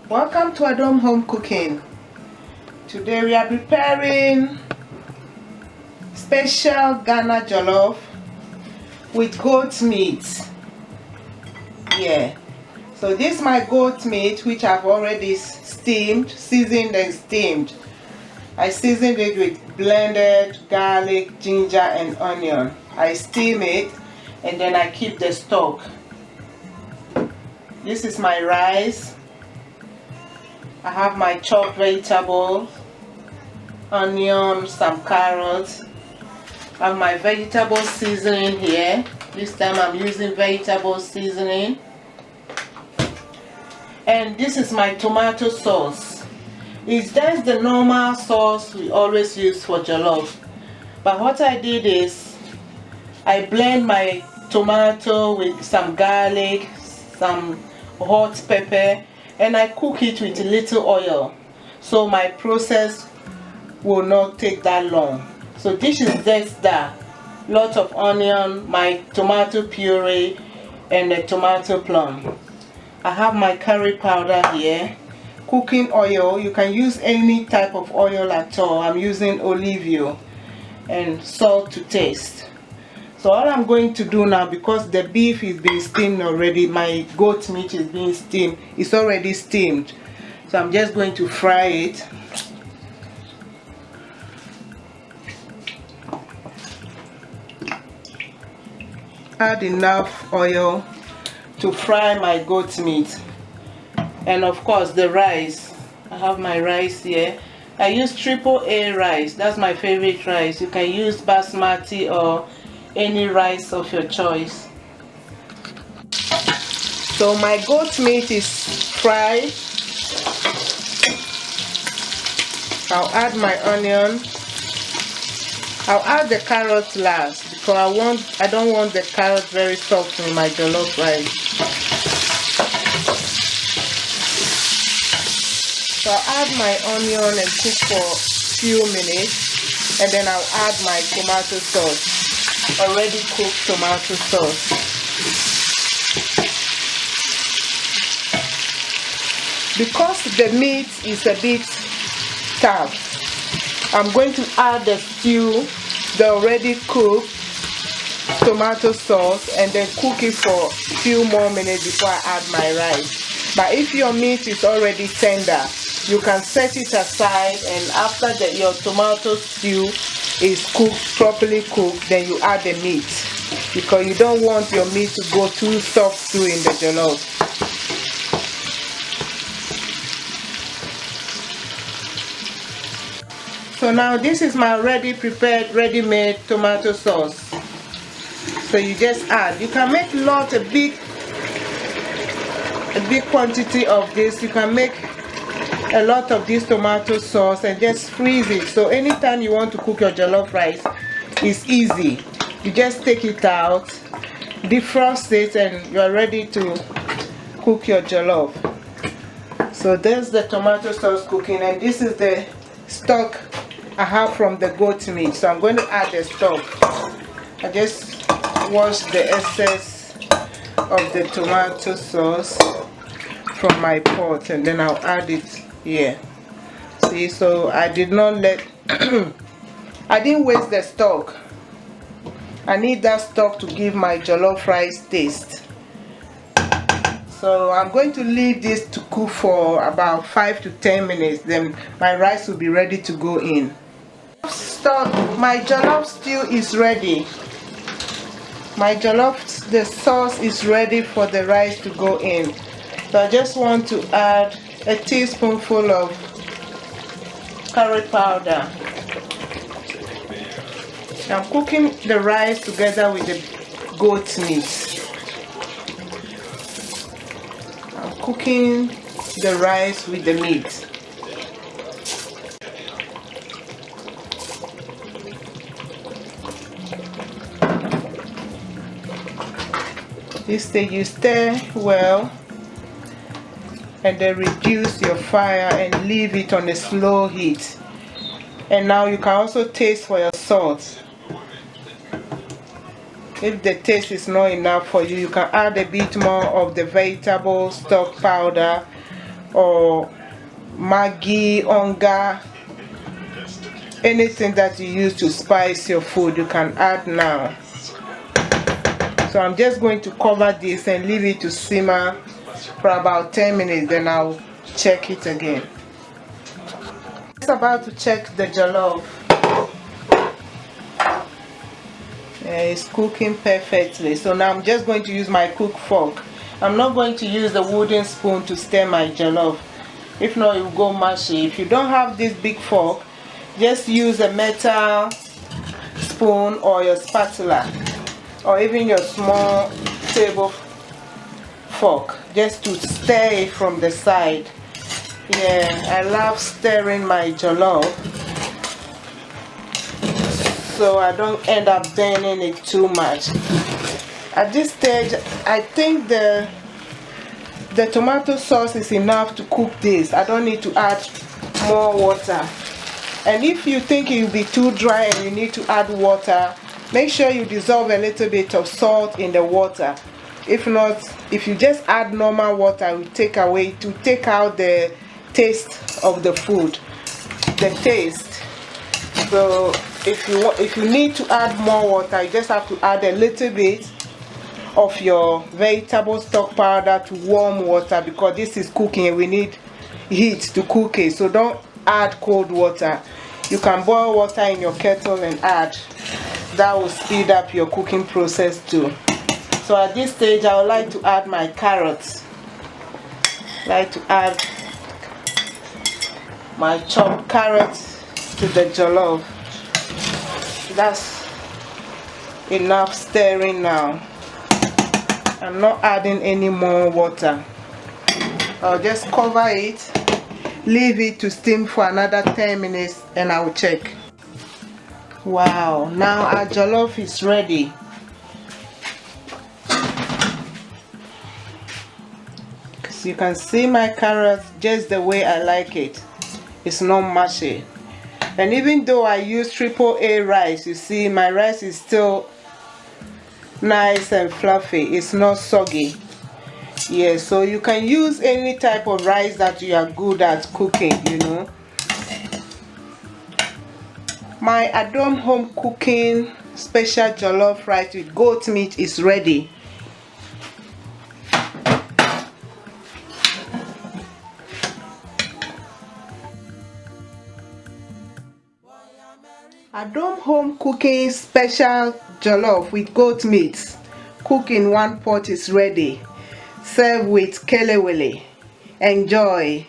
Welcome to Adam Home Cooking. Today we are preparing special Ghana jollof with goat meat. Yeah. So this is my goat meat which I've already seasoned and steamed. I seasoned it with blended garlic, ginger and onion. I steam it and then I keep the stock. This is my rice. I have my chopped vegetables, onion, some carrots. I have my vegetable seasoning here. This time I'm using vegetable seasoning. And this is my tomato sauce. It's just the normal sauce we always use for jollof. But what I did is I blend my tomato with some garlic, some hot pepper, and I cook it with little oil, so my process will not take that long. So this is just that, lot of onion, my tomato puree and the tomato plum. I have my curry powder here, cooking oil. You can use any type of oil at all. I'm using olive oil, and salt to taste. So all I'm going to do now, because the beef is being steamed already, my goat meat is being steamed, it's already steamed. So I'm just going to fry it. Add enough oil to fry my goat meat. And of course the rice. I have my rice here. I use AAA rice. That's my favorite rice. You can use basmati or any rice of your choice. So my goat meat is fried. I'll add my onion. I'll add the carrots last because I don't want the carrots very soft in my jollof rice. So I'll add my onion and cook for a few minutes, and then I'll add my tomato sauce. Already cooked tomato sauce. Because the meat is a bit tough, I'm going to add the stew, the already cooked tomato sauce, and then cook it for a few more minutes before I add my rice. But if your meat is already tender, you can set it aside, and after your tomato stew is cooked, properly cooked, then you add the meat, because you don't want your meat to go too soft too in the jollof. So now this is my already prepared, ready-made tomato sauce. So you just add. You can make a big quantity of this. You can make a lot of this tomato sauce and just freeze it. So anytime you want to cook your jollof rice, it's easy. You just take it out, defrost it, and you're ready to cook your jollof. So there's the tomato sauce cooking, and this is the stock I have from the goat meat. So I'm going to add the stock. I just wash the excess of the tomato sauce from my pot, and then I'll add it here. See, so I did not let I didn't waste the stock. I need that stock to give my jollof rice taste. So I'm going to leave this to cook for about 5 to 10 minutes. Then my rice will be ready to go in. My jollof stew is ready. My jollof, the sauce is ready for the rice to go in. So I just want to add a teaspoonful of curry powder. I'm cooking the rice together with the goat meat. I'm cooking the rice with the meat. This stage you stir well, and then reduce your fire and leave it on a slow heat. And now you can also taste for your salt. If the taste is not enough for you, you can add a bit more of the vegetable stock powder or Maggi, onga, anything that you use to spice your food, you can add now. So I'm just going to cover this and leave it to simmer for about 10 minutes, then I'll check it again. Just about to check the jollof. It's cooking perfectly. So now I'm just going to use my cook fork. I'm not going to use the wooden spoon to stir my jollof. If not, it will go mushy. If you don't have this big fork, just use a metal spoon or your spatula, or even your small table fork, just to stir it from the side. Yeah, I love stirring my jollof so I don't end up burning it too much. At this stage, I think the tomato sauce is enough to cook this. I don't need to add more water. And if you think it will be too dry and you need to add water, make sure you dissolve a little bit of salt in the water. If not, if you just add normal water, it will take out the taste of the food, the taste. So if you need to add more water, you just have to add a little bit of your vegetable stock powder to warm water, because this is cooking and we need heat to cook it. So don't add cold water. You can boil water in your kettle and add. That will speed up your cooking process too. So at this stage, I would like to add my carrots. I like to add my chopped carrots to the jollof. That's enough stirring now. I'm not adding any more water. I'll just cover it, leave it to steam for another 10 minutes, and I will check. Wow, now our jollof is ready. So you can see my carrots just the way I like it. It's not mushy. And even though I use AAA rice, you see my rice is still nice and fluffy. It's not soggy. Yeah, so you can use any type of rice that you are good at cooking, you know. My AdomHomeCooking special jollof rice with goat meat is ready. AdomHomeCooking special jollof with goat meat, cook in one pot, is ready. Serve with Kelewele. Enjoy.